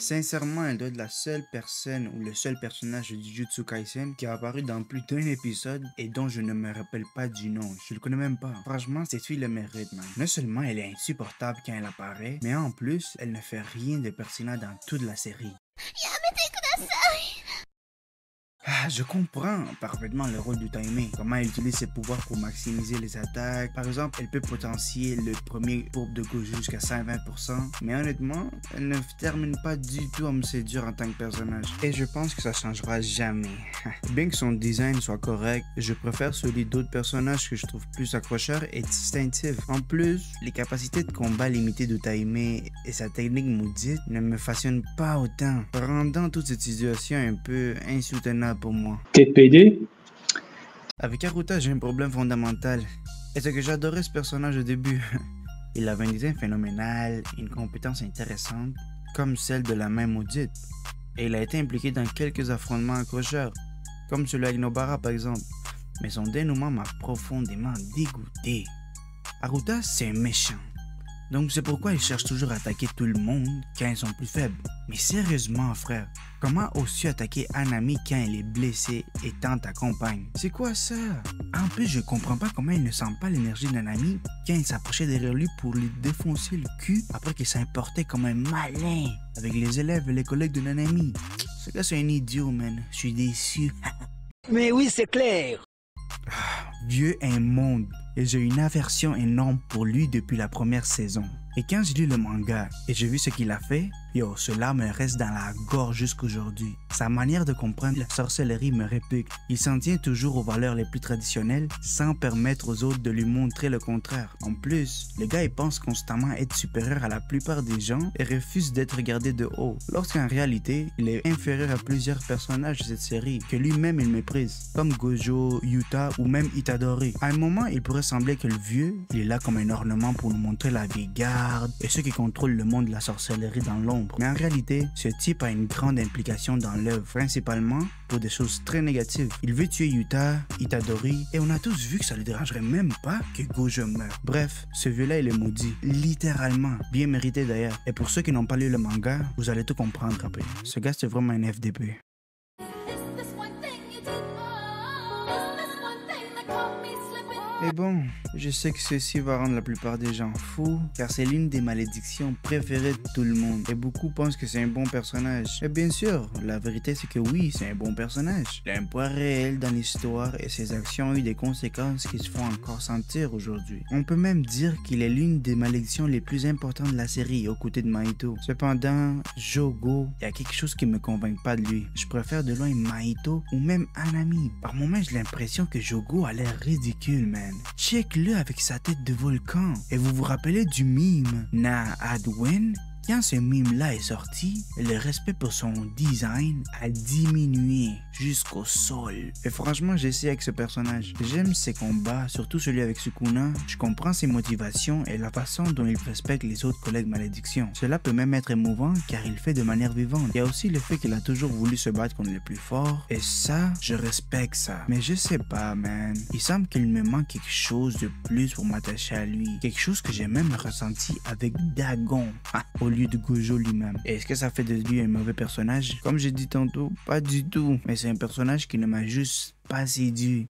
Sincèrement, elle doit être la seule personne ou le seul personnage de Jujutsu Kaisen qui a apparu dans plus d'un épisode et dont je ne me rappelle pas du nom. Je le connais même pas. Franchement, cette fille le mérite, man. Non seulement elle est insupportable quand elle apparaît, mais en plus, elle ne fait rien de pertinent dans toute la série. Ah, je comprends parfaitement le rôle du timing. Comment elle utilise ses pouvoirs pour maximiser les attaques. Par exemple, elle peut potentier le premier groupe de Gojo jusqu'à 120%. Mais honnêtement, elle ne termine pas du tout à me séduire en tant que personnage. Et je pense que ça changera jamais. Bien que son design soit correct, je préfère celui d'autres personnages que je trouve plus accrocheurs et distinctifs. En plus, les capacités de combat limitées de Taime et sa technique maudite ne me façonnent pas autant, rendant toute cette situation un peu insoutenable pour moi. T'es PD? Avec Haruta, j'ai un problème fondamental. Et c'est que j'adorais ce personnage au début. Il avait un design phénoménal, une compétence intéressante, comme celle de la main maudite. Et il a été impliqué dans quelques affrontements accrocheurs, comme celui avec Nobara par exemple. Mais son dénouement m'a profondément dégoûté. Haruta, c'est un méchant. Donc c'est pourquoi il cherche toujours à attaquer tout le monde quand ils sont plus faibles. Mais sérieusement frère, comment oses-tu attaquer Hanami quand elle est blessée et tant ta compagne? C'est quoi ça? En plus je comprends pas comment il ne sent pas l'énergie d'Hanami quand il s'approchait derrière lui pour lui défoncer le cul après qu'il s'importait comme un malin avec les élèves et les collègues de Nanami. Ce gars c'est un idiot man, je suis déçu. Mais oui c'est clair. Dieu est immonde et j'ai une aversion énorme pour lui depuis la première saison. Et quand j'ai lu le manga et j'ai vu ce qu'il a fait, yo, cela me reste dans la gorge jusqu'aujourd'hui. Sa manière de comprendre la sorcellerie me répugne. Il s'en tient toujours aux valeurs les plus traditionnelles sans permettre aux autres de lui montrer le contraire. En plus, le gars il pense constamment être supérieur à la plupart des gens et refuse d'être regardé de haut. Lorsqu'en réalité, il est inférieur à plusieurs personnages de cette série que lui-même il méprise, comme Gojo, Yuta ou même Itadori. À un moment, il pourrait sembler que le vieux, il est là comme un ornement pour nous montrer la vieille garde et ceux qui contrôlent le monde de la sorcellerie dans l'ombre. Mais en réalité, ce type a une grande implication dans l'œuvre, principalement pour des choses très négatives. Il veut tuer Yuta, Itadori, et on a tous vu que ça ne dérangerait même pas que Gojo meure. Bref, ce vieux-là, il est maudit. Littéralement. Bien mérité d'ailleurs. Et pour ceux qui n'ont pas lu le manga, vous allez tout comprendre après. Ce gars, c'est vraiment un FDP. Mais bon, je sais que ceci va rendre la plupart des gens fous, car c'est l'une des malédictions préférées de tout le monde. Et beaucoup pensent que c'est un bon personnage. Et bien sûr, la vérité c'est que oui, c'est un bon personnage. Il a un poids réel dans l'histoire et ses actions ont eu des conséquences qui se font encore sentir aujourd'hui. On peut même dire qu'il est l'une des malédictions les plus importantes de la série, aux côtés de Mahito. Cependant, Jogo, il y a quelque chose qui me convainc pas de lui. Je préfère de loin Mahito ou même Hanami. Par moments, j'ai l'impression que Jogo a l'air ridicule, man. Check-le avec sa tête de volcan. Et vous vous rappelez du mime Na Adwen? Quand ce mime-là est sorti, le respect pour son design a diminué jusqu'au sol. Et franchement, j'essaie avec ce personnage. J'aime ses combats, surtout celui avec Sukuna. Je comprends ses motivations et la façon dont il respecte les autres collègues malédictions. Cela peut même être émouvant car il le fait de manière vivante. Il y a aussi le fait qu'il a toujours voulu se battre contre le plus fort. Et ça, je respecte ça. Mais je sais pas, man. Il semble qu'il me manque quelque chose de plus pour m'attacher à lui. Quelque chose que j'ai même ressenti avec Dagon. Au lieu de Gojo lui-même. Est-ce que ça fait de lui un mauvais personnage? Comme j'ai dit tantôt, pas du tout. Mais c'est un personnage qui ne m'a juste pas séduit.